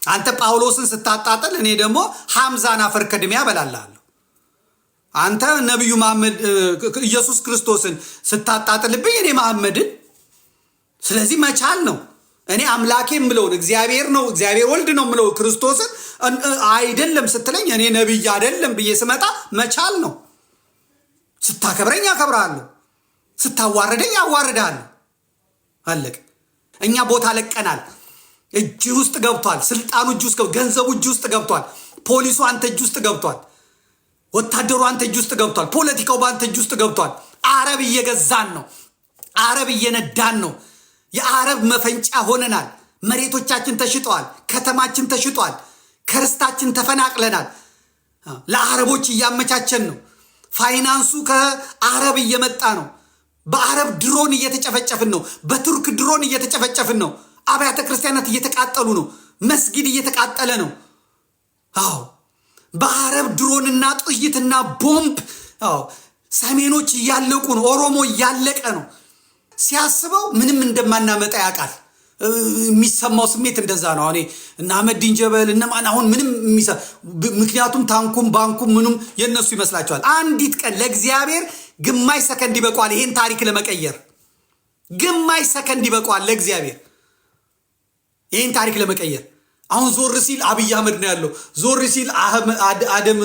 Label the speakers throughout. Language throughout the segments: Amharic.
Speaker 1: አንተ ጳውሎስን ስታጣጥል እኔ ደግሞ ሐምዛን አፈር ከድሜ ያበላልሃለሁ። አንተ ነብዩ መሐመድ ኢየሱስ ክርስቶስን ስታጣጥልብኝ እኔ መሐመድን። ስለዚህ መቻል ነው። እኔ አምላኬ የምለውን እግዚአብሔር ነው እግዚአብሔር ወልድ ነው የምለው ክርስቶስን አይደለም ስትለኝ እኔ ነብይ አይደለም ብዬ ስመጣ መቻል ነው። ስታከብረኝ አከብራለሁ፣ ስታዋርደኝ አዋርዳለሁ። አለቅ። እኛ ቦታ ለቀናል። እጅ ውስጥ ገብቷል። ስልጣኑ እጅ ውስጥ ገንዘቡ እጅ ውስጥ ገብቷል። ፖሊሱ አንተ እጅ ውስጥ ገብቷል። ወታደሩ አንተ እጅ ውስጥ ገብቷል። ፖለቲካው በአንተ እጅ ውስጥ ገብቷል። አረብ እየገዛን ነው። አረብ እየነዳን ነው። የአረብ መፈንጫ ሆነናል። መሬቶቻችን ተሽጠዋል። ከተማችን ተሽጧል። ከርስታችን ተፈናቅለናል። ለአረቦች እያመቻቸን ነው። ፋይናንሱ ከአረብ እየመጣ ነው። በአረብ ድሮን እየተጨፈጨፍን ነው። በቱርክ ድሮን እየተጨፈጨፍን ነው። አብያተ ክርስቲያናት እየተቃጠሉ ነው። መስጊድ እየተቃጠለ ነው። አዎ በአረብ ድሮንና ጥይትና ቦምብ ሰሜኖች እያለቁ ነው። ኦሮሞ እያለቀ ነው። ሲያስበው ምንም እንደማናመጣ ያውቃል። የሚሰማው ስሜት እንደዛ ነው። አሁን እና አህመዲን ጀበል እነማን አሁን ምንም ምክንያቱም ታንኩም ባንኩም ምኑም የነሱ ይመስላቸዋል። አንዲት ቀን ለእግዚአብሔር ግማሽ ሰከንድ ይበቋል ይሄን ታሪክ ለመቀየር። ግማሽ ሰከንድ ይበቋል ለእግዚአብሔር ይሄን ታሪክ ለመቀየር። አሁን ዞር ሲል አብይ አህመድ ነው ያለው። ዞር ሲል አደም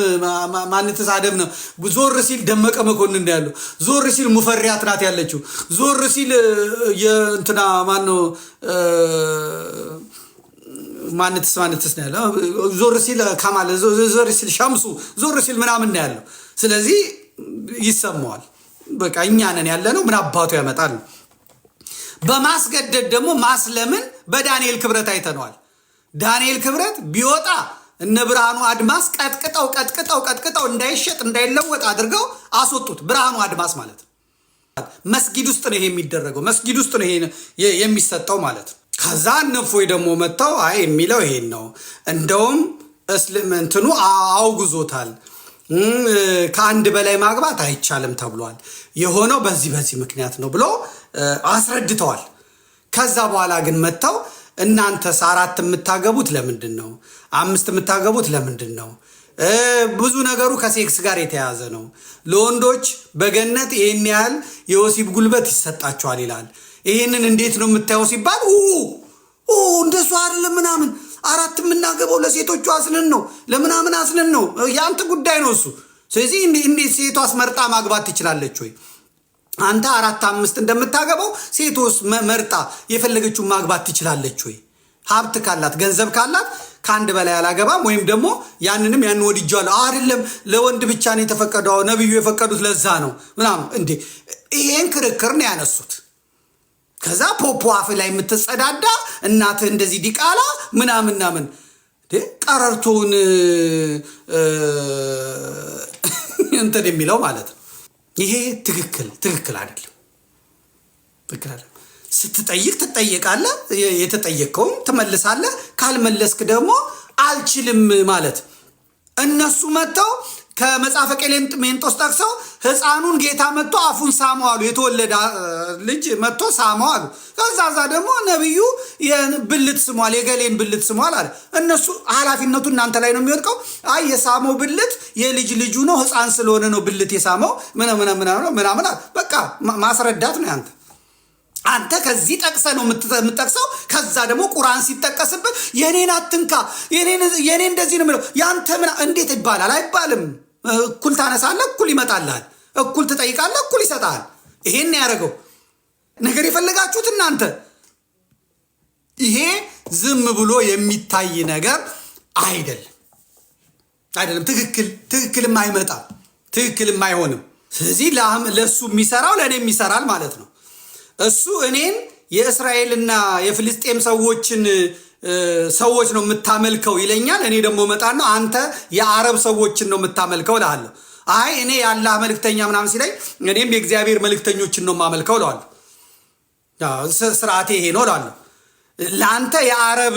Speaker 1: ማንተስ አደም ነው። ዞር ሲል ደመቀ መኮንን ነው ያለው። ዞር ሲል ሙፈሪያት ናት ያለችው። ዞር ሲል የእንትና ማን ነው ማንተስ ነው ያለው። ዞር ሲል ከማለ ዞር ሲል ሸምሱ ዞር ሲል ምናምን ነው ያለው። ስለዚህ ይሰማዋል። በቃ እኛ ነን ያለነው ምን አባቱ ያመጣል። በማስገደድ ደግሞ ማስለምን በዳንኤል ክብረት አይተነዋል። ዳንኤል ክብረት ቢወጣ እነ ብርሃኑ አድማስ ቀጥቅጠው እንዳይሸጥ እንዳይለወጥ አድርገው አስወጡት። ብርሃኑ አድማስ ማለት ነው። መስጊድ ውስጥ ነው ይሄ የሚደረገው። መስጊድ ውስጥ ነው ይሄ የሚሰጠው ማለት ነው። ከዛ እነፎይ ደግሞ መጥተው አይ የሚለው ይሄን ነው። እንደውም እስልምንትኑ አውግዞታል። ከአንድ በላይ ማግባት አይቻልም ተብሏል። የሆነው በዚህ ምክንያት ነው ብሎ አስረድተዋል። ከዛ በኋላ ግን መጥተው እናንተስ 4 የምታገቡት ለምንድን ነው? 5 የምታገቡት ለምንድን ነው? ብዙ ነገሩ ከሴክስ ጋር የተያያዘ ነው። ለወንዶች በገነት ይሄን ያህል የወሲብ ጉልበት ይሰጣቸዋል ይላል። ይሄንን እንዴት ነው የምታየው ሲባል እንደሱ አይደለም ምናምን 4 የምናገበው ለሴቶቹ አስነን ነው ለምናምን አስነን ነው። ያንተ ጉዳይ ነው እሱ። ስለዚህ እንዴት ሴቷስ መርጣ ማግባት ትችላለች ወይ? አንተ 4 5 እንደምታገበው ሴቶስ መርጣ የፈለገችውን ማግባት ትችላለች ወይ? ሀብት ካላት ገንዘብ ካላት ከአንድ በላይ አላገባም ወይም ደግሞ ያን ወድጃለሁ አይደለም ለወንድ ብቻ ነው የተፈቀደው ነብዩ የፈቀዱት ለዛ ነው ምናምን እንዴ ይሄን ክርክር ነው ያነሱት። ከዛ ፖፖ አፍ ላይ የምትጸዳዳ እናትህ እንደዚህ ዲቃላ ምናምን ቀረርቶን እንትን የሚለው ማለት ነው። ይሄ ትክክል አይደለም። ስትጠይቅ ትጠየቃለህ፣ የተጠየቀውን ትመልሳለህ። ካልመለስክ ደግሞ አልችልም ማለት። እነሱ መጥተው ከመጽሐፈ ቀሌምንጦስ ጠቅሰው ሕፃኑን ጌታ መጥቶ አፉን ሳመው አሉ። የተወለደ ልጅ መጥቶ ሳመው አሉ። ከዛ ደግሞ ነብዩ የብልት ስሟል የገሌን ብልት ስሟል አለ። እነሱ ኃላፊነቱ እናንተ ላይ ነው የሚወድቀው። አይ የሳመው ብልት የልጅ ልጁ ነው ሕፃን ስለሆነ ነው ብልት የሳመው ምናምን በቃ ማስረዳት ነው ያንተ። አንተ ከዚህ ጠቅሰ ነው የምትጠቅሰው። ከዛ ደግሞ ቁርአን ሲጠቀስበት የኔን አትንካ የኔ እንደዚህ ነው የሚለው ያንተ እንዴት ይባላል? አይባልም። እኩል ታነሳለህ፣ እኩል ይመጣልሃል። እኩል ትጠይቃለህ፣ እኩል ይሰጣል። ይሄን ያደረገው ነገር የፈለጋችሁት እናንተ። ይሄ ዝም ብሎ የሚታይ ነገር አይደለም። ትክክልም አይመጣም፣ ትክክልም አይሆንም። ስለዚህ ለእሱ የሚሰራው ለእኔም ይሰራል ማለት ነው። እሱ እኔን የእስራኤልና የፍልስጤም ሰዎች ነው የምታመልከው ይለኛል። እኔ ደግሞ መጣና አንተ የአረብ ሰዎችን ነው የምታመልከው እላለሁ። አይ እኔ የአላህ መልእክተኛ ምናምን ሲለኝ እኔም የእግዚአብሔር መልእክተኞችን ነው የማመልከው እላለሁ። ስርዓቴ ይሄ ነው እላለሁ። ለአንተ የአረብ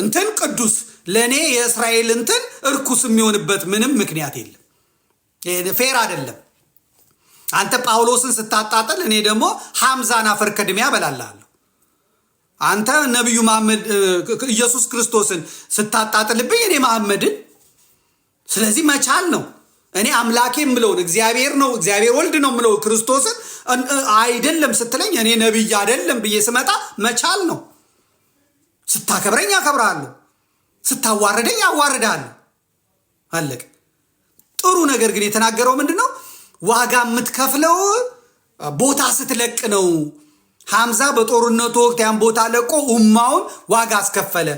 Speaker 1: እንትን ቅዱስ፣ ለእኔ የእስራኤል እንትን እርኩስ የሚሆንበት ምንም ምክንያት የለም። ፌር አይደለም። አንተ ጳውሎስን ስታጣጥል እኔ ደግሞ ሐምዛን አፈር ከድሜ ያበላልሃለሁ። አንተ ነብዩ መሐመድ ኢየሱስ ክርስቶስን ስታጣጥልብኝ እኔ መሐመድን ስለዚህ መቻል ነው። እኔ አምላኬ የምለውን እግዚአብሔር ነው እግዚአብሔር ወልድ ነው የምለው ክርስቶስን አይደለም ስትለኝ እኔ ነብይ አይደለም ብዬ ስመጣ መቻል ነው። ስታከብረኝ አከብራለሁ፣ ስታዋርደኝ አዋርዳለሁ። አለቀ። ጥሩ ነገር ግን የተናገረው ምንድነው? ዋጋ የምትከፍለው ቦታ ስትለቅ ነው። ሐምዛ በጦርነቱ ወቅት ያን ቦታ ለቆ ኡማውን ዋጋ አስከፈለ።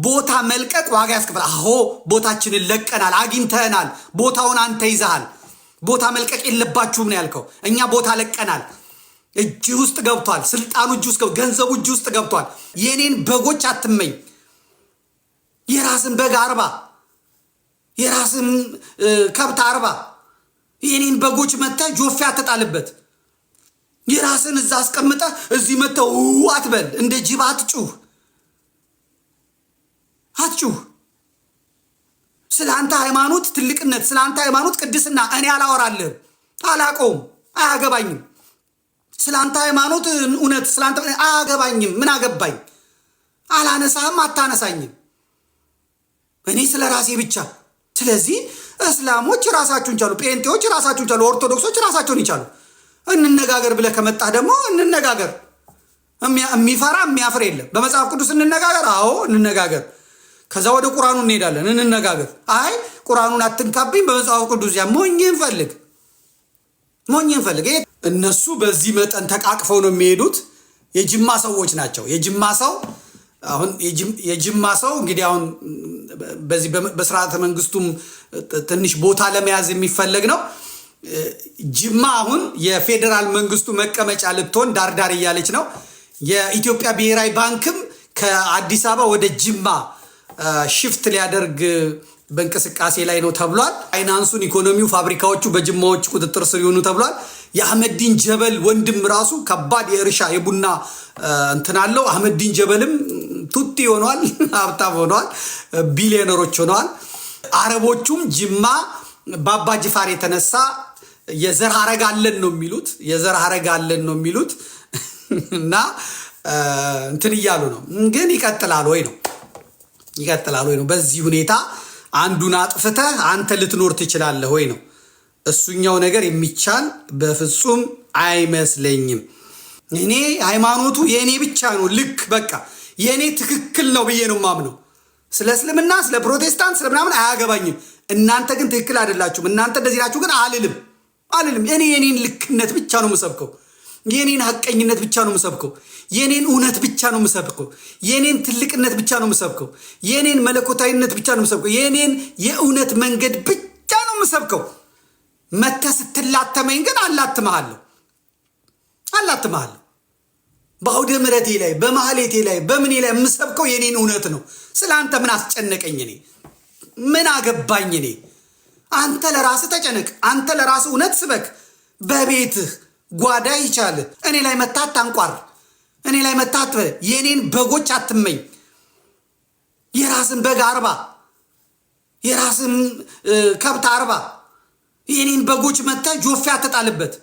Speaker 1: ቦታ መልቀቅ ዋጋ ያስከፈለ። አዎ ቦታችንን ለቀናል፣ አግኝተናል። ቦታውን አንተ ይዘሃል። ቦታ መልቀቅ የለባችሁም ነው ያልከው። እኛ ቦታ ለቀናል። እጅ ውስጥ ገብቷል። ስልጣኑ እጅ ውስጥ ገብቷል። ገንዘቡ እጅ ውስጥ ገብቷል። የኔን በጎች አትመኝ። የራስን በግ አርባ፣ የራስን ከብት አርባ። የኔን በጎች መተህ ጆፌ አትጣልበት። የራስን እዛ አስቀምጠ እዚህ መተው አትበል። እንደ ጅብ አትጩህ። ስለ አንተ ሃይማኖት ትልቅነት፣ ስለ አንተ ሃይማኖት ቅድስና እኔ አላወራልህም፣ አላቀውም፣ አያገባኝም። ስለ አንተ ሃይማኖት እውነት ስለ አንተ አያገባኝም። ምን አገባኝ? አላነሳህም፣ አታነሳኝም። እኔ ስለ ራሴ ብቻ። ስለዚህ እስላሞች ራሳቸውን ቻሉ፣ ጴንጤዎች ራሳቸውን ቻሉ፣ ኦርቶዶክሶች ራሳቸውን ይቻሉ። እንነጋገር ብለህ ከመጣህ ደግሞ እንነጋገር። የሚፈራ የሚያፍር የለም። በመጽሐፍ ቅዱስ እንነጋገር። አዎ እንነጋገር። ከዛ ወደ ቁርአኑ እንሄዳለን። እንነጋገር። አይ ቁርአኑን አትንካብኝ፣ በመጽሐፍ ቅዱስ ያ ሞኝን ፈልግ። እነሱ በዚህ መጠን ተቃቅፈው ነው የሚሄዱት። የጅማ ሰዎች ናቸው። የጅማ ሰው እንግዲህ አሁን በዚህ በስርዓተ መንግስቱም ትንሽ ቦታ ለመያዝ የሚፈለግ ነው። ጅማ አሁን የፌዴራል መንግስቱ መቀመጫ ልትሆን ዳርዳር እያለች ነው። የኢትዮጵያ ብሔራዊ ባንክም ከአዲስ አበባ ወደ ጅማ ሽፍት ሊያደርግ በእንቅስቃሴ ላይ ነው ተብሏል። ፋይናንሱን፣ ኢኮኖሚው፣ ፋብሪካዎቹ በጅማዎች ቁጥጥር ስር ይሆኑ ተብሏል። የአህመዲን ጀበል ወንድም ራሱ ከባድ የእርሻ የቡና እንትን አለው። አህመዲን ጀበልም ቱቲ ሆኗል፣ ሀብታም ሆኗል፣ ቢሊዮነሮች ሆነዋል። አረቦቹም ጅማ በአባ ጅፋር የተነሳ የዘር ሐረግ አለን ነው የሚሉት እና እንትን እያሉ ነው። ግን ይቀጥላል ወይ ነው? በዚህ ሁኔታ አንዱን አጥፍተህ አንተ ልትኖር ትችላለህ ወይ ነው? እሱኛው ነገር የሚቻል በፍጹም አይመስለኝም። እኔ ሃይማኖቱ የእኔ ብቻ ነው፣ ልክ በቃ የእኔ ትክክል ነው ብዬ ነው ማምነው። ስለ እስልምና፣ ስለ ፕሮቴስታንት፣ ስለ ምናምን አያገባኝም። እናንተ ግን ትክክል አይደላችሁም፣ እናንተ እንደዚህ ናችሁ ግን አልልም። እኔ የኔን ልክነት ብቻ ነው የምሰብከው። የኔን ሐቀኝነት ብቻ ነው የምሰብከው። የኔን እውነት ብቻ ነው የምሰብከው። የኔን ትልቅነት ብቻ ነው የምሰብከው። የኔን መለኮታዊነት ብቻ ነው የምሰብከው። የኔን የእውነት መንገድ ብቻ ነው የምሰብከው። መተህ ስትላተመኝ ግን አላትምሃለሁ። በአውደ ምሕረቴ ላይ፣ በማህሌቴ ላይ፣ በምኔ ላይ የምሰብከው የኔን እውነት ነው። ስለ አንተ ምን አስጨነቀኝ? እኔ ምን አገባኝ? እኔ አንተ ለራስህ ተጨነቅ። አንተ ለራስህ እውነት ስበክ። በቤትህ ጓዳ ይቻልህ። እኔ ላይ መታት ታንቋር፣ እኔ ላይ መታት የኔን በጎች አትመኝ። የራስን በግ አርባ፣ የራስን ከብት አርባ። የኔን በጎች መተህ ጆፌ አትጣልበት።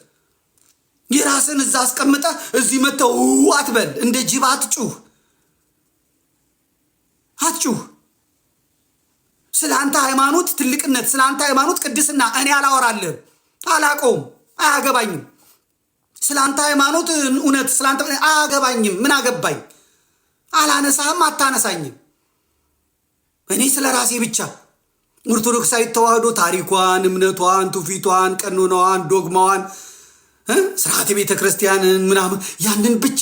Speaker 1: የራስን እዛ አስቀምጠህ እዚህ መተህ አትበል። እንደ ጅብ አትጩህ። ስለ አንተ ሃይማኖት ትልቅነት፣ ስለ አንተ ሃይማኖት ቅድስና እኔ አላወራልህም፣ አላቀውም፣ አያገባኝም። ስለ አንተ ሃይማኖት እውነት ስለ አንተ አያገባኝም። ምን አገባኝ? አላነሳህም፣ አታነሳኝም። እኔ ስለ ራሴ ብቻ ኦርቶዶክሳዊ ተዋህዶ ታሪኳን፣ እምነቷን፣ ትውፊቷን፣ ቀኖናዋን፣ ዶግማዋን፣ ስርዓተ ቤተ ክርስቲያንን ምናምን ያንን ብቻ።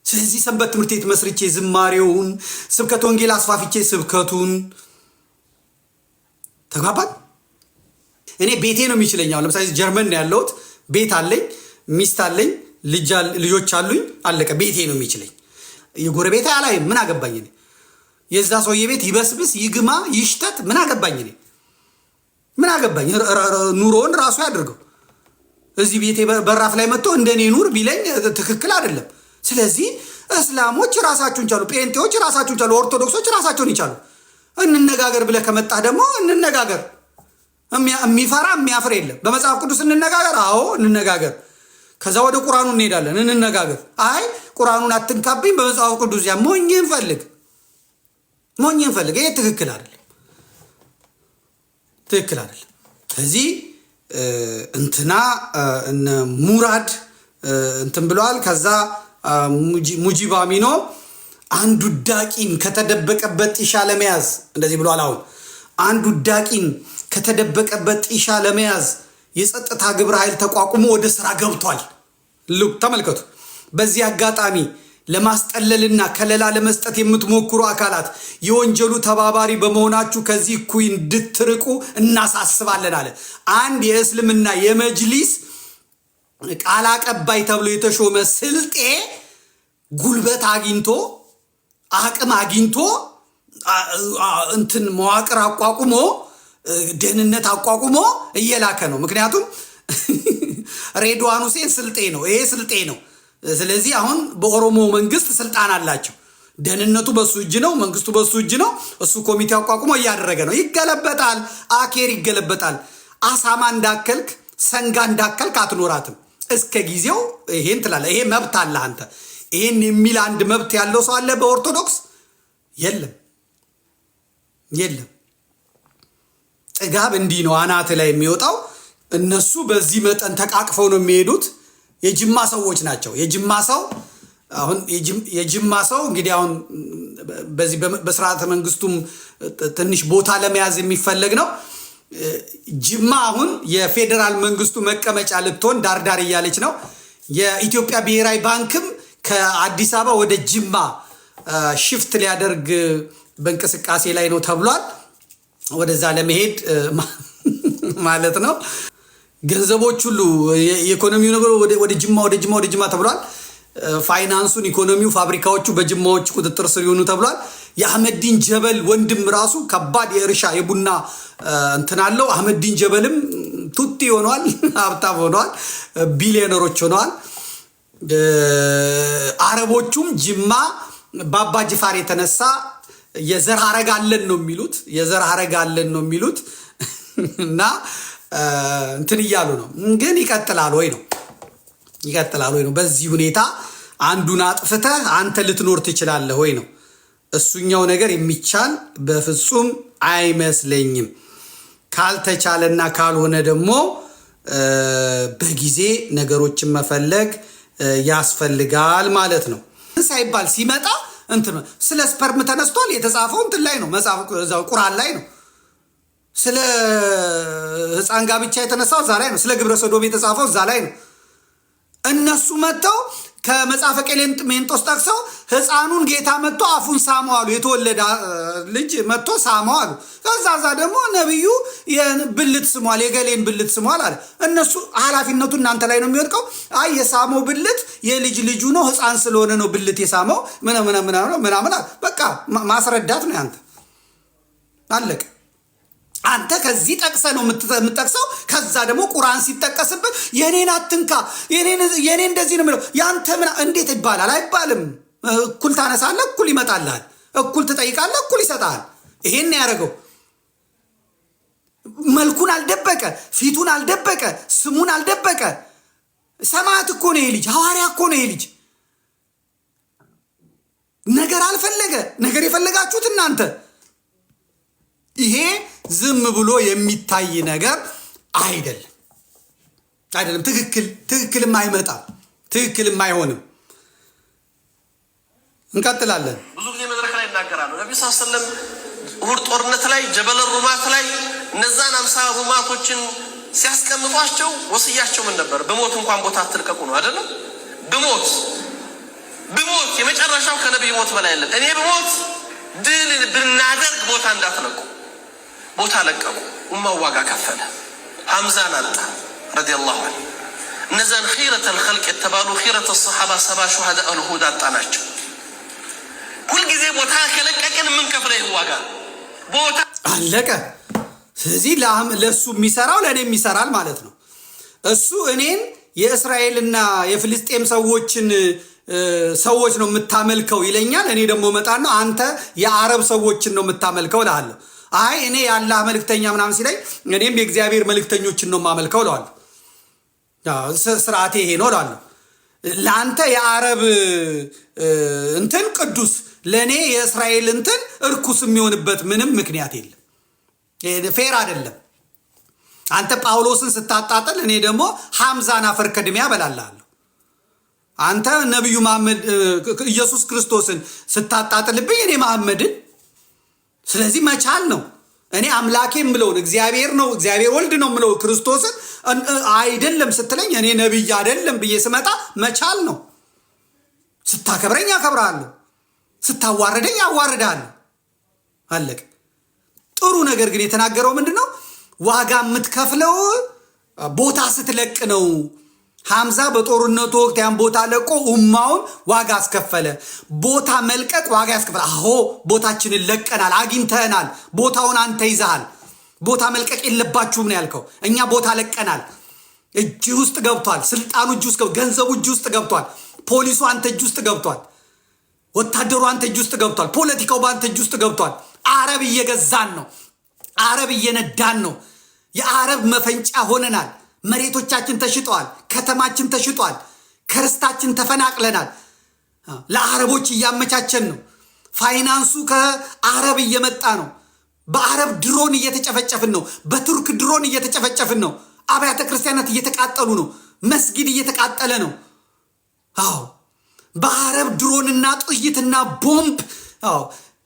Speaker 1: ስለዚህ ሰንበት ትምህርት ቤት መስርቼ ዝማሬውን፣ ስብከት ወንጌል አስፋፍቼ ስብከቱን ተግባባን። እኔ ቤቴ ነው የሚችለኝ። አሁን ለምሳሌ ጀርመን ነው ያለሁት፣ ቤት አለኝ፣ ሚስት አለኝ፣ ልጆች አሉኝ። አለቀ። ቤቴ ነው የሚችለኝ። የጎረቤት አላይ ምን አገባኝ? እኔ የዛ ሰውዬ ቤት ይበስብስ ይግማ ይሽተት ምን አገባኝ? እኔ ምን አገባኝ? ኑሮውን ራሱ ያድርገው። እዚህ ቤቴ በራፍ ላይ መጥቶ እንደኔ ኑር ቢለኝ ትክክል አይደለም። ስለዚህ እስላሞች ራሳቸውን ቻሉ፣ ጴንጤዎች ራሳቸውን ቻሉ፣ ኦርቶዶክሶች ራሳቸውን ይቻሉ። እንነጋገር ብለህ ከመጣህ ደግሞ እንነጋገር። የሚፈራ የሚያፍር የለም። በመጽሐፍ ቅዱስ እንነጋገር። አዎ እንነጋገር። ከዛ ወደ ቁርአኑ እንሄዳለን፣ እንነጋገር። አይ ቁርአኑን አትንካብኝ፣ በመጽሐፍ ቅዱስ ያ ሞኝን ፈልግ። ይሄ ትክክል አይደለም፣ ትክክል አይደለም። ስለዚህ እንትና እነ ሙራድ እንትን ብለዋል። ከዛ ሙጂብ አሚኖ አንዱ ዳቂን ከተደበቀበት ጢሻ ለመያዝ እንደዚህ ብለዋል። አሁን አንዱ ዳቂን ከተደበቀበት ጢሻ ለመያዝ የጸጥታ ግብረ ኃይል ተቋቁሞ ወደ ስራ ገብቷል። ልብ ተመልከቱ። በዚህ አጋጣሚ ለማስጠለልና ከለላ ለመስጠት የምትሞክሩ አካላት የወንጀሉ ተባባሪ በመሆናችሁ ከዚህ እኩይ እንድትርቁ እናሳስባለን አለ። አንድ የእስልምና የመጅሊስ ቃል አቀባይ ተብሎ የተሾመ ስልጤ ጉልበት አግኝቶ አቅም አግኝቶ እንትን መዋቅር አቋቁሞ ደህንነት አቋቁሞ እየላከ ነው። ምክንያቱም ሬድዋን ሁሴን ስልጤ ነው፣ ይሄ ስልጤ ነው። ስለዚህ አሁን በኦሮሞ መንግስት ስልጣን አላቸው። ደህንነቱ በሱ እጅ ነው፣ መንግስቱ በሱ እጅ ነው። እሱ ኮሚቴ አቋቁሞ እያደረገ ነው። ይገለበጣል፣ አኬር ይገለበጣል። አሳማ እንዳከልክ ሰንጋ እንዳከልክ አትኖራትም እስከ ጊዜው። ይሄን ትላለህ። ይሄ መብት አለ። አንተ ይሄን የሚል አንድ መብት ያለው ሰው አለ በኦርቶዶክስ? የለም፣ የለም። ጥጋብ እንዲህ ነው አናት ላይ የሚወጣው። እነሱ በዚህ መጠን ተቃቅፈው ነው የሚሄዱት። የጅማ ሰዎች ናቸው። የጅማ ሰው አሁን የጅማ ሰው እንግዲህ አሁን በዚህ በስርዓተ መንግስቱም ትንሽ ቦታ ለመያዝ የሚፈለግ ነው። ጅማ አሁን የፌዴራል መንግስቱ መቀመጫ ልትሆን ዳርዳር እያለች ነው። የኢትዮጵያ ብሔራዊ ባንክም ከአዲስ አበባ ወደ ጅማ ሽፍት ሊያደርግ በእንቅስቃሴ ላይ ነው ተብሏል። ወደዛ ለመሄድ ማለት ነው። ገንዘቦች ሁሉ የኢኮኖሚው ነገር ወደ ጅማ ተብሏል። ፋይናንሱን፣ ኢኮኖሚው፣ ፋብሪካዎቹ በጅማዎች ቁጥጥር ስር ይሆኑ ተብሏል። የአህመዲን ጀበል ወንድም ራሱ ከባድ የእርሻ የቡና እንትን አለው። አህመዲን ጀበልም ቱቲ ሆነዋል፣ ሀብታም ሆነዋል፣ ቢሊዮነሮች ሆነዋል። አረቦቹም ጅማ በአባ ጅፋር የተነሳ የዘር ሐረግ አለን ነው የሚሉት እና እንትን እያሉ ነው። ግን ይቀጥላል ወይ ነው? በዚህ ሁኔታ አንዱን አጥፍተህ አንተ ልትኖር ትችላለህ ወይ ነው? እሱኛው ነገር የሚቻል በፍጹም አይመስለኝም። ካልተቻለና ካልሆነ ደግሞ በጊዜ ነገሮችን መፈለግ ያስፈልጋል ማለት ነው። ሳይባል ሲመጣ እንትን ስለ ስፐርም ተነስቷል። የተጻፈው እንትን ላይ ነው፣ መጽሐፍ ቁርአን ላይ ነው። ስለ ህፃን ጋብቻ የተነሳው እዛ ላይ ነው። ስለ ግብረ ሰዶም የተጻፈው እዛ ላይ ነው። እነሱ መጥተው ከመጽሐፈ ቄሌምንጦስ ጠቅሰው ህፃኑን ጌታ መጥቶ አፉን ሳመው አሉ። የተወለደ ልጅ መጥቶ ሳመው አሉ። ከዛ ደግሞ ነብዩ የብልት ስሟል፣ የገሌን ብልት ስሟል አለ። እነሱ ኃላፊነቱ እናንተ ላይ ነው የሚወድቀው። አይ የሳመው ብልት የልጅ ልጁ ነው፣ ህፃን ስለሆነ ነው ብልት የሳመው ምናምን። በቃ ማስረዳት ነው ያንተ። አለቀ። አንተ ከዚህ ጠቅሰ ነው የምትጠቅሰው። ከዛ ደግሞ ቁርአን ሲጠቀስበት የኔን አትንካ፣ የኔ እንደዚህ ነው የሚለው። ያንተ እንዴት ይባላል? አይባልም። እኩል ታነሳለህ፣ እኩል ይመጣልሃል። እኩል ትጠይቃለህ፣ እኩል ይሰጣል። ይሄን ያደረገው መልኩን አልደበቀ፣ ፊቱን አልደበቀ፣ ስሙን አልደበቀ። ሰማዕት እኮ ነው ይሄ ልጅ፣ ሐዋርያ እኮ ነው ይሄ ልጅ። ነገር አልፈለገ። ነገር የፈለጋችሁት እናንተ። ይሄ ዝም ብሎ የሚታይ ነገር አይደለም። ትክክልም አይመጣም፣ ትክክልም አይሆንም። እንቀጥላለን።
Speaker 2: ብዙ ጊዜ መድረክ ላይ ይናገራሉ። ነብዩ ሰለላሁ ዐለይሂ ወሰለም እሁድ ጦርነት ላይ ጀበል ሩማት ላይ እነዛን 50 ሩማቶችን ሲያስቀምጧቸው ወስያቸው ምን ነበር? በሞት እንኳን ቦታ አትልቀቁ ነው አይደለም? በሞት የመጨረሻው ከነብዩ ሞት በላይ አይደለም። እኔ በሞት ድል ብናደርግ ቦታ እንዳትለቁ። ቦታ ለቀቁ። ኡማው ዋጋ ከፈለ። ሐምዛን አጣ ረዲየላሁ ዐንሁ። እነዛን ኺረተል ኸልቅ የተባሉ ኺረተ ሰሃባ 70 ሹሃዳ አልሁድ አጣናቸው። ሁልጊዜ ቦታ ከለቀቅን ምን ከፍለ ዋጋ ቦታ
Speaker 1: አለቀ። ስለዚህ ለሱ የሚሰራው ለእኔም ይሰራል ማለት ነው። እሱ እኔን የእስራኤልና የፍልስጤም ሰዎች ነው የምታመልከው ይለኛል። እኔ ደግሞ መጣና አንተ የአረብ ሰዎችን ነው የምታመልከው እልሃለሁ። አይ እኔ የአላህ መልእክተኛ ምናምን ሲለኝ እኔም የእግዚአብሔር መልእክተኞችን ነው የማመልከው እለዋለሁ። ስርዓቴ ይሄ ነው እላለሁ። ለአንተ የአረብ እንትን ቅዱስ፣ ለእኔ የእስራኤል እንትን እርኩስ የሚሆንበት ምንም ምክንያት የለም። ፌር አይደለም። አንተ ጳውሎስን ስታጣጥል እኔ ደግሞ ሐምዛን አፈር ከድሜ አበላልሃለሁ። አንተ ነቢዩ መሐመድ ኢየሱስ ክርስቶስን ስታጣጥልብኝ እኔ መሐመድን። ስለዚህ መቻል ነው። እኔ አምላኬ የምለውን እግዚአብሔር ነው እግዚአብሔር ወልድ ነው የምለው ክርስቶስን አይደለም ስትለኝ እኔ ነቢይ አይደለም ብዬ ስመጣ መቻል ነው። ስታከብረኝ አከብርሃለሁ፣ ስታዋርደኝ አዋርድሃለሁ። አለቅ። ጥሩ ነገር ግን የተናገረው ምንድን ነው? ዋጋ የምትከፍለው ቦታ ስትለቅ ነው። ሐምዛ በጦርነቱ ወቅት ያን ቦታ ለቆ ኡማውን ዋጋ አስከፈለ። ቦታ መልቀቅ ዋጋ ያስከፈለ። አዎ ቦታችንን ለቀናል፣ አግኝተናል። ቦታውን አንተ ይዘሃል። ቦታ መልቀቅ የለባችሁም ነው ያልከው። እኛ ቦታ ለቀናል። እጅ ውስጥ ገብቷል። ስልጣኑ እጅ ውስጥ ገብቷል። ገንዘቡ እጅ ውስጥ ገብቷል። ፖሊሱ አንተ እጅ ውስጥ ገብቷል። ወታደሩ አንተ እጅ ውስጥ ገብቷል። ፖለቲካው በአንተ እጅ ውስጥ ገብቷል። አረብ እየገዛን ነው። አረብ እየነዳን ነው። የአረብ መፈንጫ ሆነናል። መሬቶቻችን ተሽጠዋል። ከተማችን ተሽጧል። ከርስታችን ተፈናቅለናል። ለአረቦች እያመቻቸን ነው። ፋይናንሱ ከአረብ እየመጣ ነው። በአረብ ድሮን እየተጨፈጨፍን ነው። በቱርክ ድሮን እየተጨፈጨፍን ነው። አብያተ ክርስቲያናት እየተቃጠሉ ነው። መስጊድ እየተቃጠለ ነው። አዎ በአረብ ድሮንና ጥይትና ቦምብ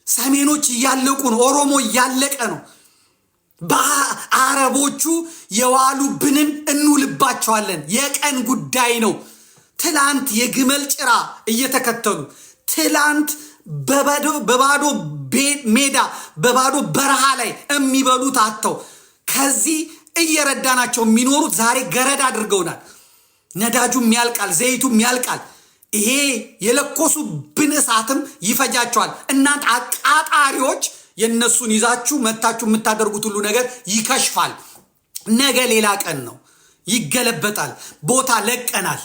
Speaker 1: ሰሜኖች እያለቁ ነው። ኦሮሞ እያለቀ ነው። በአረቦቹ የዋሉብንን እንውልባቸዋለን። የቀን ጉዳይ ነው። ትላንት የግመል ጭራ እየተከተሉ ትላንት በባዶ ሜዳ በባዶ በረሃ ላይ የሚበሉት አጥተው ከዚህ እየረዳናቸው የሚኖሩት ዛሬ ገረድ አድርገውናል። ነዳጁም ያልቃል፣ ዘይቱም ያልቃል። ይሄ የለኮሱብን እሳትም ይፈጃቸዋል። እናንተ አቃጣሪዎች የነሱን ይዛችሁ መታችሁ የምታደርጉት ሁሉ ነገር ይከሽፋል። ነገ ሌላ ቀን ነው፣ ይገለበጣል። ቦታ ለቀናል።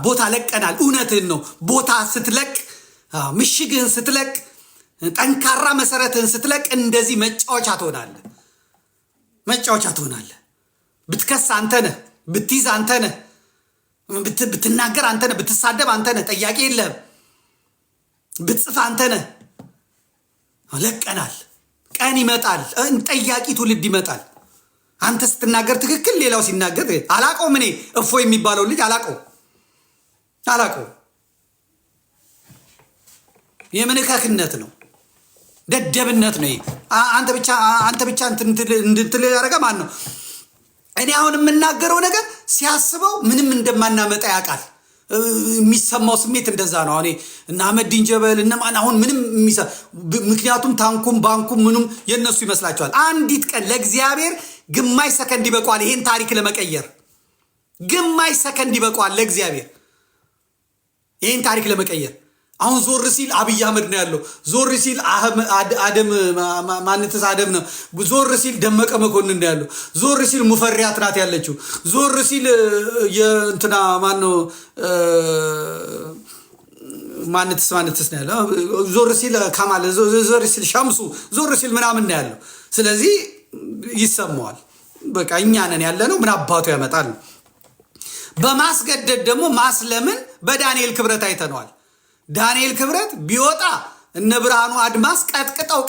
Speaker 1: ቦታ ለቀናል። እውነትህን ነው። ቦታ ስትለቅ፣ ምሽግህን ስትለቅ፣ ጠንካራ መሰረትህን ስትለቅ እንደዚህ መጫወቻ ትሆናለህ። መጫወቻ ትሆናለህ። ብትከስ አንተ ነህ፣ ብትይዝ አንተ ነህ፣ ብትናገር አንተ ነህ፣ ብትሳደብ አንተ ነህ፣ ጠያቂ የለህም። ብትጽፍ አንተ ነህ። ለቀናል። ቀን ይመጣል፣ ጠያቂ ትውልድ ይመጣል። አንተ ስትናገር ትክክል፣ ሌላው ሲናገር አላቀውም። እኔ እፎ የሚባለው ልጅ አላቀው። የምንከክነት ነው፣ ደደብነት ነው። አንተ ብቻ እንድትል ያደረገ ማን ነው? እኔ አሁን የምናገረው ነገር ሲያስበው ምንም እንደማናመጣ ያውቃል። የሚሰማው ስሜት እንደዛ ነው። እኔ እና አህመዲን ጀበል እነማን አሁን ምንም ምክንያቱም ታንኩም ባንኩም ምኑም የነሱ ይመስላቸዋል። አንዲት ቀን ለእግዚአብሔር ግማሽ ሰከንድ ይበቋል ይሄን ታሪክ ለመቀየር። ግማሽ ሰከንድ ይበቋል ለእግዚአብሔር ይሄን ታሪክ ለመቀየር። አሁን ዞር ሲል አብይ አህመድ ነው ያለው። ዞር ሲል አደም ማንተስ አደም ነው። ዞር ሲል ደመቀ መኮንን ነው ያለው። ዞር ሲል ሙፈሪያት ናት ያለችው። ዞር ሲል የእንትና ማን ነው ማንተስ ነው ያለው። ዞር ሲል ካማል፣ ዞር ሲል ሻምሱ፣ ዞር ሲል ምናምን ነው ያለው። ስለዚህ ይሰማዋል። በቃ እኛ ነን ያለ ነው። ምን አባቱ ያመጣል። በማስገደድ ደግሞ ማስለምን በዳንኤል ክብረት አይተነዋል። ዳንኤል ክብረት ቢወጣ እነ ብርሃኑ አድማስ ቀጥቅጠው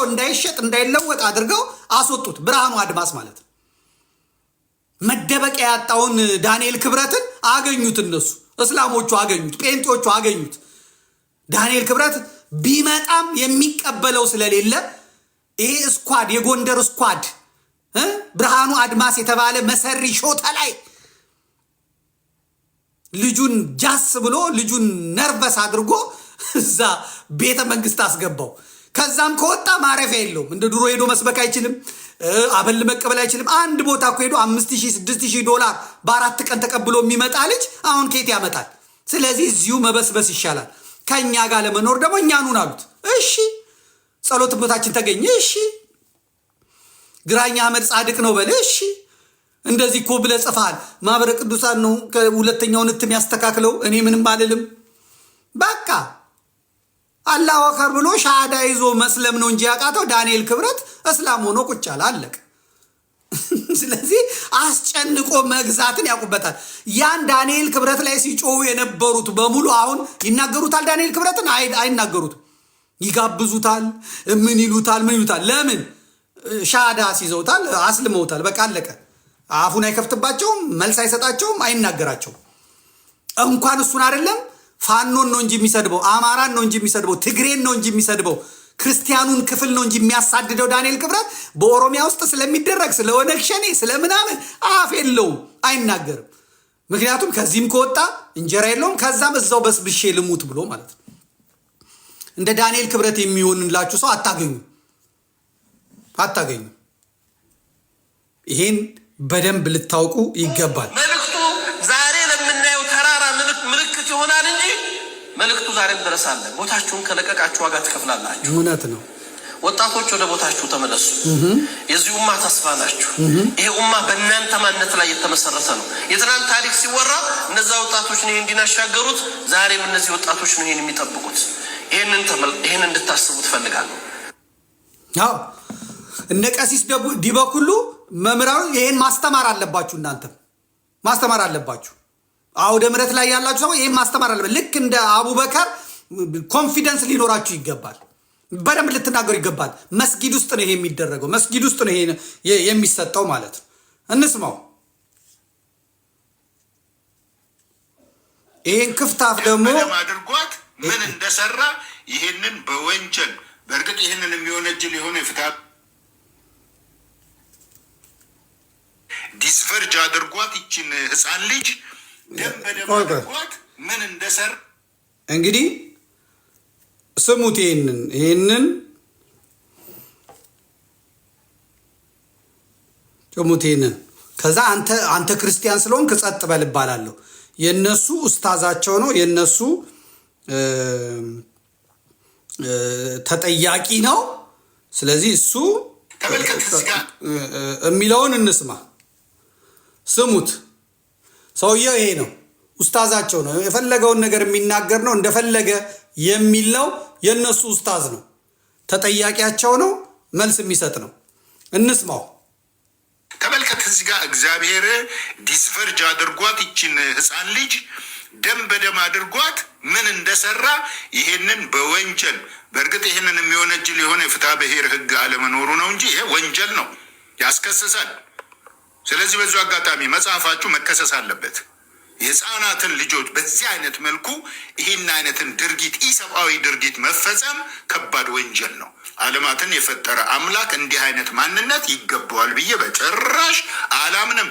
Speaker 1: እንዳይሸጥ እንዳይለወጥ አድርገው አስወጡት። ብርሃኑ አድማስ ማለት ነው። መደበቂያ ያጣውን ዳንኤል ክብረትን አገኙት። እነሱ እስላሞቹ አገኙት፣ ጴንጤዎቹ አገኙት። ዳንኤል ክብረት ቢመጣም የሚቀበለው ስለሌለ ይሄ ስኳድ የጎንደር ስኳድ ብርሃኑ አድማስ የተባለ መሰሪ ሾተ ላይ ልጁን ጃስ ብሎ ልጁን ነርቨስ አድርጎ እዛ ቤተ መንግስት አስገባው። ከዛም ከወጣ ማረፊያ የለውም። እንደ ድሮ ሄዶ መስበክ አይችልም። አበል መቀበል አይችልም። አንድ ቦታ እኮ ሄዶ $5,000-6,000 በ4 ቀን ተቀብሎ የሚመጣ ልጅ አሁን ኬት ያመጣል? ስለዚህ እዚሁ መበስበስ ይሻላል። ከእኛ ጋር ለመኖር ደግሞ እኛኑን አሉት። እሺ ጸሎት ቦታችን ተገኘ። እሺ ግራኝ አህመድ ጻድቅ ነው በለ። እሺ እንደዚህ እኮ ብለህ ጽፈሃል። ማህበረ ቅዱሳን ነው ከሁለተኛውን እትም ያስተካክለው። እኔ ምንም አልልም። በቃ አላሁ አክበር ብሎ ሻሃዳ ይዞ መስለም ነው እንጂ ያቃተው ዳንኤል ክብረት እስላም ሆኖ ቁጭ አለ። አለቀ። ስለዚህ አስጨንቆ መግዛትን ያውቁበታል። ያን ዳንኤል ክብረት ላይ ሲጮሁ የነበሩት በሙሉ አሁን ይናገሩታል። ዳንኤል ክብረትን አይናገሩትም። ይጋብዙታል። ምን ይሉታል? ለምን? ሻዳ ሲይዘውታል፣ አስልመውታል። በቃ አለቀ። አፉን አይከፍትባቸውም፣ መልስ አይሰጣቸውም፣ አይናገራቸውም። እንኳን እሱን አይደለም ፋኖን ነው እንጂ የሚሰድበው፣ አማራን ነው እንጂ የሚሰድበው፣ ትግሬን ነው እንጂ የሚሰድበው፣ ክርስቲያኑን ክፍል ነው እንጂ የሚያሳድደው ዳንኤል ክብረት በኦሮሚያ ውስጥ ስለሚደረግ ስለ ኦነግ ሸኔ ስለምናምን አፍ የለውም፣ አይናገርም። ምክንያቱም ከዚህም ከወጣ እንጀራ የለውም፣ ከዛም እዛው በስብሼ ልሙት ብሎ ማለት ነው። እንደ ዳንኤል ክብረት የሚሆንላችሁ ሰው አታገኙ። ይሄን በደንብ ልታውቁ ይገባል።
Speaker 2: መልእክቱ ዛሬ ለምናየው ተራራ ምልክት ይሆናል እንጂ መልእክቱ ዛሬም ድረስ አለ። ቦታችሁን ከለቀቃችሁ ዋጋ ትከፍላላችሁ።
Speaker 1: እውነት ነው።
Speaker 2: ወጣቶች ወደ ቦታችሁ ተመለሱ። የዚህ ኡማ ተስፋ ናችሁ። ይሄ ኡማ በእናንተ ማንነት ላይ የተመሰረተ ነው። የትናንት ታሪክ ሲወራ እነዛ ወጣቶች ነው እንዲናሻገሩት፣ ዛሬም እነዚህ ወጣቶች ነው ይሄን የሚጠብቁት። ይሄን እንድታስቡ ትፈልጋለሁ።
Speaker 1: አዎ እነ ቀሲስ ዲበኩሉ መምህራኑ ይሄን ማስተማር አለባችሁ። እናንተም ማስተማር አለባችሁ። አውደ ምሕረት ላይ ያላችሁ ሰው ይሄን ማስተማር አለበት። ልክ እንደ አቡበከር ኮንፊደንስ ሊኖራችሁ ይገባል። በደንብ ልትናገሩ ይገባል። መስጊድ ውስጥ ነው ይሄ የሚደረገው። መስጊድ ውስጥ ነው ይሄ የሚሰጠው ማለት ነው። እንስማው። ይሄን ክፍታፍ ደግሞ
Speaker 3: አድርጓት ምን እንደሰራ ይሄንን በወንጀል በእርግጥ ይሄንን የሚወነጅል የሆነ የፍትሃ ዲስፈርጅ አድርጓት ይችን ህፃን ልጅ ደም በደም አድርጓት ምን እንደሰራ
Speaker 1: እንግዲህ ስሙት። ይሄንን ስሙት። ከዛ አንተ ክርስቲያን ስለሆንክ ጸጥ በል እባላለሁ። የነሱ ኡስታዛቸው ነው፣ የነሱ ተጠያቂ ነው። ስለዚህ እሱ የሚለውን እንስማ። ስሙት። ሰውየው ይሄ ነው፣ ኡስታዛቸው ነው። የፈለገውን ነገር የሚናገር ነው፣ እንደፈለገ የሚል ነው። የነሱ ኡስታዝ ነው፣ ተጠያቂያቸው ነው፣ መልስ የሚሰጥ ነው። እንስማው።
Speaker 3: ተመልከት። እዚህ ጋር እግዚአብሔር ዲስፈርጅ አድርጓት ይችን ህፃን ልጅ ደም በደም አድርጓት ምን እንደሰራ ይሄንን በወንጀል በእርግጥ ይሄንን የሚወነጅል የሆነ የፍትሐ ብሔር ህግ አለመኖሩ ነው እንጂ ይሄ ወንጀል ነው፣ ያስከስሳል። ስለዚህ በዚሁ አጋጣሚ መጽሐፋችሁ መከሰስ አለበት። የህፃናትን ልጆች በዚህ አይነት መልኩ ይህን አይነትን ድርጊት ኢሰብአዊ ድርጊት መፈጸም ከባድ ወንጀል ነው። ዓለማትን የፈጠረ አምላክ እንዲህ አይነት ማንነት ይገባዋል ብዬ በጭራሽ አላምንም።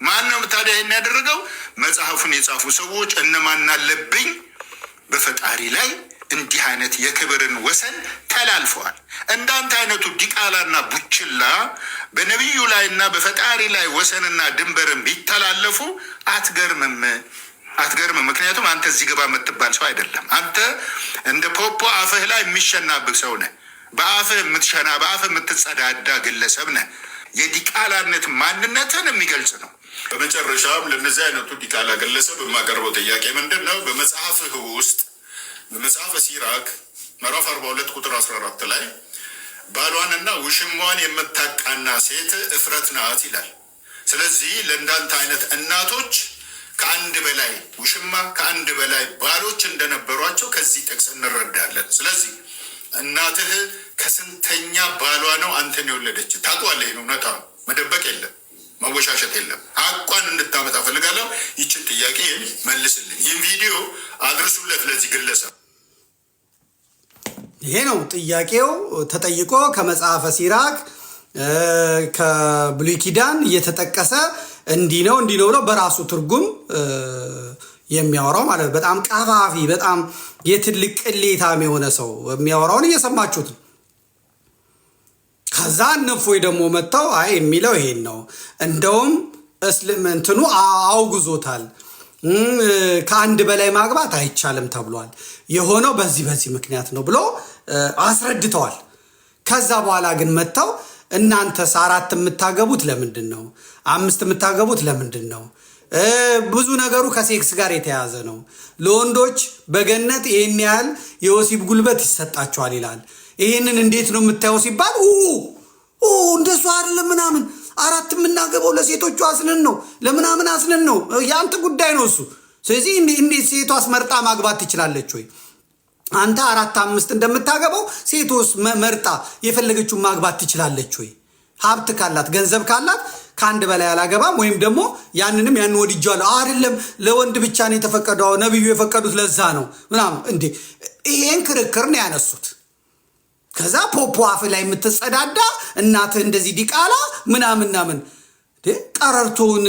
Speaker 3: ማን ነው ታዲያ ይህን ያደረገው? መጽሐፉን የጻፉ ሰዎች እነማን አለብኝ? በፈጣሪ ላይ እንዲህ አይነት የክብርን ወሰን ተላልፈዋል። እንዳንተ አይነቱ ዲቃላና ቡችላ በነቢዩ ላይና በፈጣሪ ላይ ወሰንና ድንበርን ቢተላለፉ አትገርምም። ምክንያቱም አንተ እዚህ ግባ የምትባል ሰው አይደለም። አንተ እንደ ፖፖ አፍህ ላይ የሚሸናብህ ሰው ነህ። በአፍህ የምትሸና በአፍህ የምትጸዳዳ ግለሰብ ነህ። የዲቃላነት ማንነትን የሚገልጽ ነው። በመጨረሻም ለነዚህ አይነቱ ዲቃላ ግለሰብ የማቀርበው ጥያቄ ምንድን ነው? በመጽሐፍህ ውስጥ በመጽሐፈ ሲራክ ምዕራፍ 42 ቁጥር 14 ላይ ባሏንና ውሽሟን የምታቃና ሴት እፍረት ናት ይላል። ስለዚህ ለእንዳንተ አይነት እናቶች ከአንድ በላይ ውሽማ ከአንድ በላይ ባሎች እንደነበሯቸው ከዚህ ጥቅስ እንረዳለን። ስለዚህ እናትህ ከስንተኛ ባሏ ነው አንተን የወለደች? ታውቋለህ። እውነታ መደበቅ የለም፣ መወሻሸት የለም። አቋን እንድታመጣ ፈልጋለሁ። ይችን ጥያቄ መልስልኝ። ይህን ቪዲዮ አድርሱለት ለዚህ ግለሰብ።
Speaker 1: ይሄ ነው ጥያቄው። ተጠይቆ ከመጽሐፈ ሲራክ ከብሉይ ኪዳን እየተጠቀሰ እንዲህ ነው ብሎ በራሱ ትርጉም የሚያወራው ማለት በጣም ቀፋፊ፣ በጣም የትልቅ ቅሌታም የሆነ ሰው የሚያወራውን እየሰማችሁት ነው። ከዛ እነፎይ ደግሞ መጥተው አይ የሚለው ይሄን ነው፣ እንደውም እስልምናኑ አውግዞታል፣ ከአንድ በላይ ማግባት አይቻልም ተብሏል፣ የሆነው በዚህ ምክንያት ነው ብሎ አስረድተዋል። ከዛ በኋላ ግን መጥተው እናንተስ 4 የምታገቡት ለምንድን ነው? 5 የምታገቡት ለምንድን ነው? ብዙ ነገሩ ከሴክስ ጋር የተያዘ ነው። ለወንዶች በገነት ይሄን ያህል የወሲብ ጉልበት ይሰጣቸዋል ይላል። ይሄንን እንዴት ነው የምታየው ሲባል እንደሱ አይደለም ምናምን 4 የምናገባው ለሴቶቹ አስነን ነው ለምናምን አስነን ነው ያንተ ጉዳይ ነው እሱ። ስለዚህ እንዴት ሴቷስ መርጣ ማግባት ትችላለች ወይ? አንተ 4 5 እንደምታገባው ሴቶስ መርጣ የፈለገችውን ማግባት ትችላለች ወይ? ሀብት ካላት ገንዘብ ካላት ከአንድ በላይ አላገባም ወይም ደግሞ ያንንም ያን ወድጃለሁ አይደለም ለወንድ ብቻ ነው የተፈቀደው ነብዩ የፈቀዱት ለዛ ነው ምናምን እንዴ ይሄን ክርክር ነው ያነሱት። ከዛ ፖፖ አፍ ላይ የምትጸዳዳ እናትህ እንደዚህ ዲቃላ ምናምን ቀረርቶን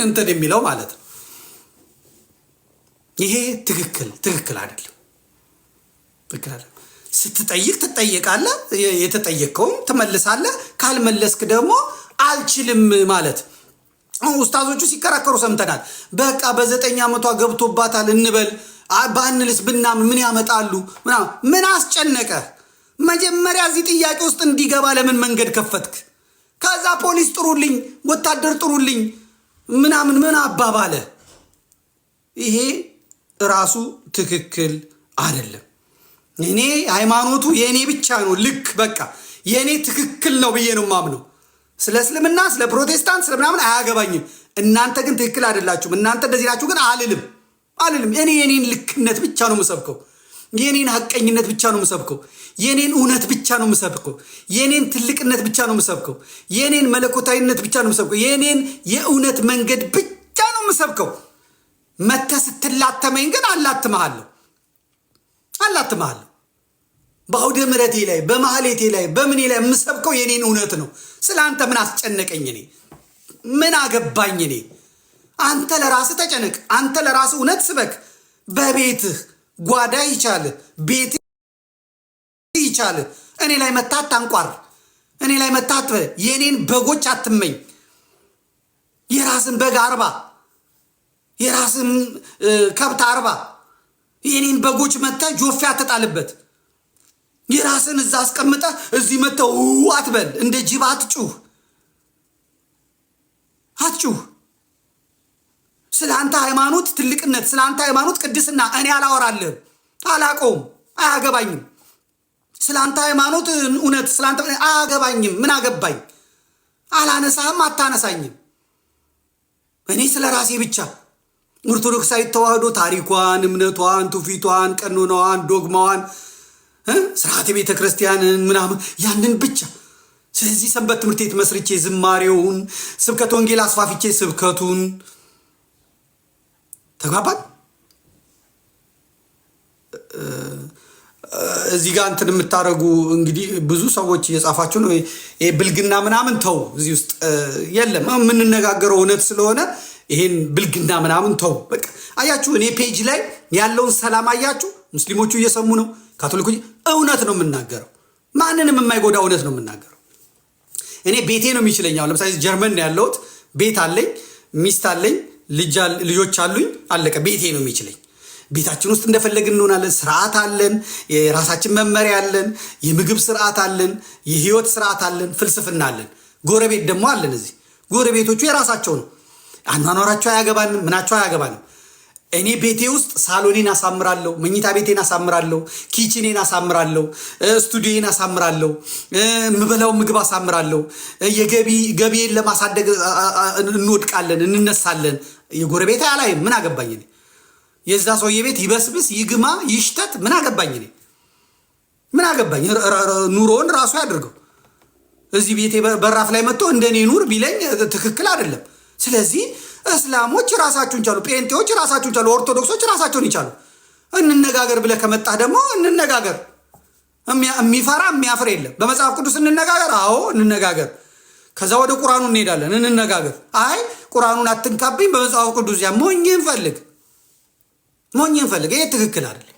Speaker 1: እንትን የሚለው ማለት ነው። ይሄ ትክክል አይደለም። ስትጠይቅ ትጠየቃለህ፣ የተጠየቀውን ትመልሳለህ። ካልመለስክ ደግሞ አልችልም ማለት ኡስታዞቹ ሲከራከሩ ሰምተናል። በቃ በ9 ዓመቷ ገብቶባታል እንበል ባንልስ ብናምን ምን ያመጣሉ? ምን አስጨነቀ? መጀመሪያ እዚህ ጥያቄ ውስጥ እንዲገባ ለምን መንገድ ከፈትክ? ከዛ ፖሊስ ጥሩልኝ፣ ወታደር ጥሩልኝ ምናምን ምን አባባለ? ይሄ ራሱ ትክክል አይደለም። እኔ ሃይማኖቱ የኔ ብቻ ነው ልክ በቃ የኔ ትክክል ነው ብዬ ነው ማምነው። ስለ እስልምና ስለ ፕሮቴስታንት ስለ ምናምን አያገባኝም። እናንተ ግን ትክክል አይደላችሁም፣ እናንተ እንደዚህ ናችሁ ግን አልልም። እኔ የኔን ልክነት ብቻ ነው የምሰብከው፣ የኔን ሐቀኝነት ብቻ ነው የምሰብከው፣ የኔን እውነት ብቻ ነው የምሰብከው፣ የኔን ትልቅነት ብቻ ነው የምሰብከው፣ የኔን መለኮታዊነት ብቻ ነው የምሰብከው፣ የኔን የእውነት መንገድ ብቻ ነው የምሰብከው። መተህ ስትላተመኝ ግን አላትምሃለሁ። በአውደ ምሕረቴ ላይ በማህሌቴ ላይ በምኔ ላይ የምሰብከው የኔን እውነት ነው። ስለ አንተ ምን አስጨነቀኝ? እኔ ምን አገባኝ? እኔ አንተ ለራስህ ተጨነቅ፣ አንተ ለራስህ እውነት ስበክ። በቤትህ ጓዳ ይቻል ቤት ይቻል እኔ ላይ መታት ታንቋር፣ እኔ ላይ መታት የኔን በጎች አትመኝ። የራስን በግ 40 የራስን ከብት 40 የኔን በጎች መተህ ጆፌ አትጣልበት። የራስን እዛ አስቀምጠህ እዚህ መተህ አትበል። እንደ ጅብ አትጩህ። ስለ አንተ ሃይማኖት ትልቅነት፣ ስለ አንተ ሃይማኖት ቅድስና እኔ አላወራልህም፣ አላቀውም፣ አያገባኝም። ስለ አንተ ሃይማኖት እውነት ስለ አንተ አያገባኝም። ምን አገባኝ? አላነሳህም፣ አታነሳኝም። እኔ ስለ ራሴ ብቻ ኦርቶዶክሳዊ ተዋህዶ ታሪኳን፣ እምነቷን፣ ትውፊቷን፣ ቀኖናዋን፣ ዶግማዋን፣ ስርዓተ ቤተ ክርስቲያንን ምናምን ያንን ብቻ። ስለዚህ ሰንበት ትምህርት ቤት መስርቼ ዝማሬውን፣ ስብከተ ወንጌል አስፋፍቼ ስብከቱን ተግባባን። እዚህ ጋር እንትን የምታደርጉ እንግዲህ ብዙ ሰዎች እየጻፋችሁ ነው። ይሄ ብልግና ምናምን ተው፣ እዚህ ውስጥ የለም። የምንነጋገረው እውነት ስለሆነ ይሄን ብልግና ምናምን ተው። በቃ አያችሁ፣ እኔ ፔጅ ላይ ያለውን ሰላም አያችሁ። ሙስሊሞቹ እየሰሙ ነው፣ ካቶሊኮች። እውነት ነው የምናገረው፣ ማንንም የማይጎዳ እውነት ነው የምናገረው። እኔ ቤቴ ነው የሚችለኝ። አሁን ለምሳሌ ጀርመን ነው ያለሁት፣ ቤት አለኝ፣ ሚስት አለኝ፣ ልጆች አሉኝ፣ አለቀ። ቤቴ ነው የሚችለኝ። ቤታችን ውስጥ እንደፈለግን እንሆናለን። ስርዓት አለን፣ የራሳችን መመሪያ አለን፣ የምግብ ስርዓት አለን፣ የህይወት ስርዓት አለን፣ ፍልስፍና አለን። ጎረቤት ደግሞ አለን። እዚህ ጎረቤቶቹ የራሳቸው ነው፣ አኗኗራቸው አያገባንም፣ ምናቸው አያገባንም። እኔ ቤቴ ውስጥ ሳሎኔን አሳምራለሁ፣ መኝታ ቤቴን አሳምራለሁ፣ ኪችኔን አሳምራለሁ፣ ስቱዲዮን አሳምራለሁ፣ የምበላው ምግብ አሳምራለሁ። ገቢዬን ለማሳደግ እንወድቃለን፣ እንነሳለን። የጎረቤት ላይ ምን አገባኝ? የዛ ሰውዬ ቤት ይበስብስ ይግማ ይሽተት ምን አገባኝ? ምን አገባኝ? ኑሮውን ራሱ ያድርገው። እዚህ ቤቴ በራፍ ላይ መጥቶ እንደኔ ኑር ቢለኝ ትክክል አይደለም። ስለዚህ እስላሞች ራሳቸውን ቻሉ፣ ጴንጤዎች ራሳቸውን ቻሉ፣ ኦርቶዶክሶች ራሳቸውን ይቻሉ። እንነጋገር ብለህ ከመጣህ ደግሞ እንነጋገር። የሚፈራ የሚያፍር የለም። በመጽሐፍ ቅዱስ እንነጋገር። አዎ እንነጋገር። ከዛ ወደ ቁርአኑ እንሄዳለን። እንነጋገር። አይ ቁርአኑን አትንካብኝ፣ በመጽሐፍ ቅዱስ ያ ሞኝን ፈልግ። ይሄ ትክክል አይደለም፣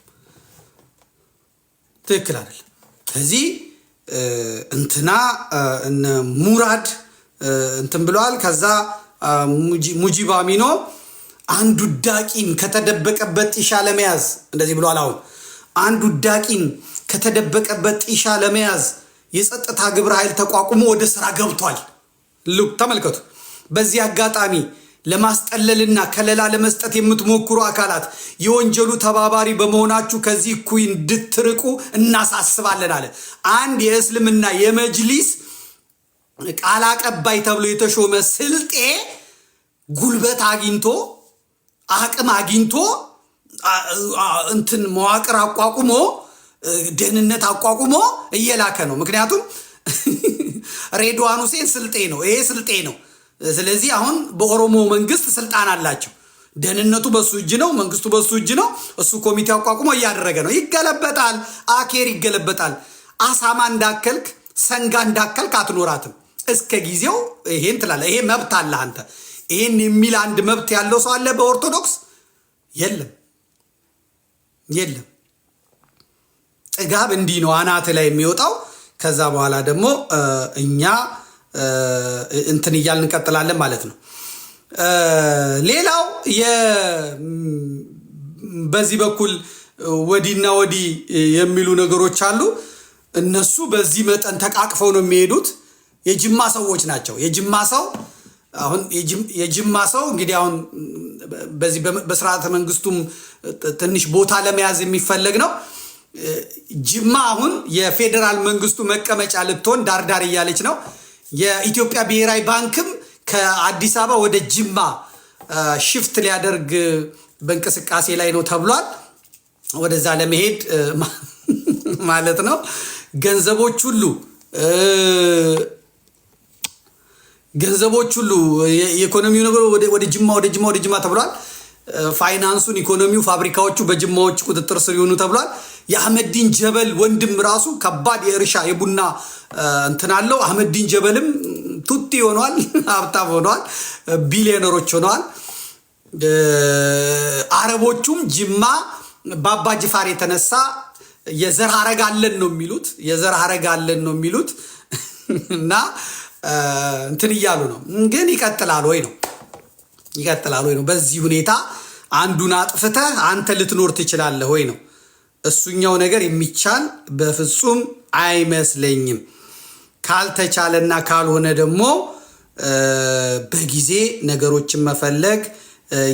Speaker 1: ትክክል አይደለም። ስለዚህ እንትና ሙራድ እንትን ብለዋል። ከዛ ሙጂብ አሚኖ አንዱ ዳቂን ከተደበቀበት ጢሻ ለመያዝ እንደዚህ ብለዋል። አሁን አንዱ ዳቂን ከተደበቀበት ጢሻ ለመያዝ የጸጥታ ግብረ ኃይል ተቋቁሞ ወደ ስራ ገብቷል። ተመልከቱ። በዚህ አጋጣሚ ለማስጠለልና ከለላ ለመስጠት የምትሞክሩ አካላት የወንጀሉ ተባባሪ በመሆናችሁ ከዚህ እኩይ እንድትርቁ እናሳስባለን አለ። አንድ የእስልምና የመጅሊስ ቃል አቀባይ ተብሎ የተሾመ ስልጤ ጉልበት አግኝቶ አቅም አግኝቶ እንትን መዋቅር አቋቁሞ ደህንነት አቋቁሞ እየላከ ነው። ምክንያቱም ሬድዋን ሁሴን ስልጤ ነው፣ ይሄ ስልጤ ነው። ስለዚህ አሁን በኦሮሞ መንግስት ስልጣን አላቸው። ደህንነቱ በሱ እጅ ነው፣ መንግስቱ በሱ እጅ ነው። እሱ ኮሚቴ አቋቁሞ እያደረገ ነው። ይገለበጣል፣ አኬር ይገለበጣል። አሳማ እንዳከልክ ሰንጋ እንዳከልክ አትኖራትም እስከ ጊዜው። ይሄን ትላለህ። ይሄ መብት አለ። አንተ ይሄን የሚል አንድ መብት ያለው ሰው አለ በኦርቶዶክስ? የለም፣ የለም። ጥጋብ እንዲህ ነው አናት ላይ የሚወጣው። ከዛ በኋላ ደግሞ እኛ እንትን እያልን እንቀጥላለን ማለት ነው። ሌላው በዚህ በኩል ወዲና ወዲ የሚሉ ነገሮች አሉ። እነሱ በዚህ መጠን ተቃቅፈው ነው የሚሄዱት። የጅማ ሰዎች ናቸው። የጅማ ሰው አሁን የጅማ ሰው እንግዲህ አሁን በዚህ በስርዓተ መንግስቱም ትንሽ ቦታ ለመያዝ የሚፈለግ ነው። ጅማ አሁን የፌዴራል መንግስቱ መቀመጫ ልትሆን ዳርዳር እያለች ነው። የኢትዮጵያ ብሔራዊ ባንክም ከአዲስ አበባ ወደ ጅማ ሽፍት ሊያደርግ በእንቅስቃሴ ላይ ነው ተብሏል። ወደዛ ለመሄድ ማለት ነው። ገንዘቦች ሁሉ የኢኮኖሚው ነገር ወደ ጅማ ተብሏል። ፋይናንሱን፣ ኢኮኖሚው፣ ፋብሪካዎቹ በጅማዎች ቁጥጥር ስር ይሆኑ ተብሏል። የአህመዲን ጀበል ወንድም ራሱ ከባድ የእርሻ የቡና እንትን አለው። አህመዲን ጀበልም ቱቲ ሆኗል፣ ሀብታም ሆኗል፣ ቢሊዮነሮች ሆነዋል። አረቦቹም ጅማ በአባ ጅፋር የተነሳ የዘር ሐረግ አለን ነው የሚሉት እና እንትን እያሉ ነው። ግን ይቀጥላል ወይ ነው? በዚህ ሁኔታ አንዱን አጥፍተህ አንተ ልትኖር ትችላለህ ወይ ነው? እሱኛው ነገር የሚቻል በፍጹም አይመስለኝም። ካልተቻለና ካልሆነ ደግሞ በጊዜ ነገሮችን መፈለግ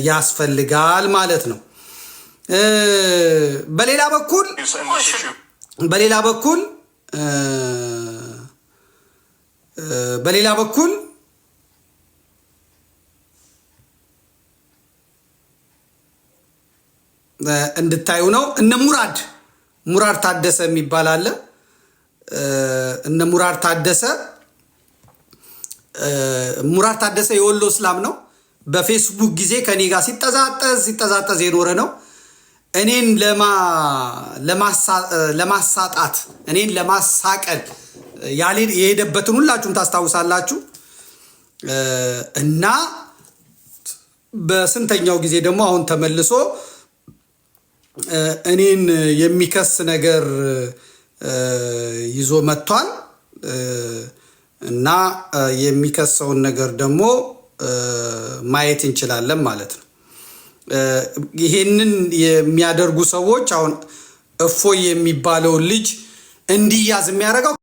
Speaker 1: ያስፈልጋል ማለት ነው። በሌላ በኩል እንድታዩ ነው። እነ ሙራድ ታደሰ የሚባል አለ። እነ ሙራድ ታደሰ የወሎ እስላም ነው። በፌስቡክ ጊዜ ከኔ ጋር ሲጠዛጠዝ የኖረ ነው። እኔን ለማሳጣት እኔን ለማሳቀል የሄደበትን ሁላችሁም ታስታውሳላችሁ። እና በስንተኛው ጊዜ ደግሞ አሁን ተመልሶ እኔን የሚከስ ነገር ይዞ መጥቷል። እና የሚከሰውን ነገር ደግሞ ማየት እንችላለን ማለት ነው። ይሄንን የሚያደርጉ ሰዎች አሁን እፎይ የሚባለውን ልጅ እንዲያዝ የሚያደርገው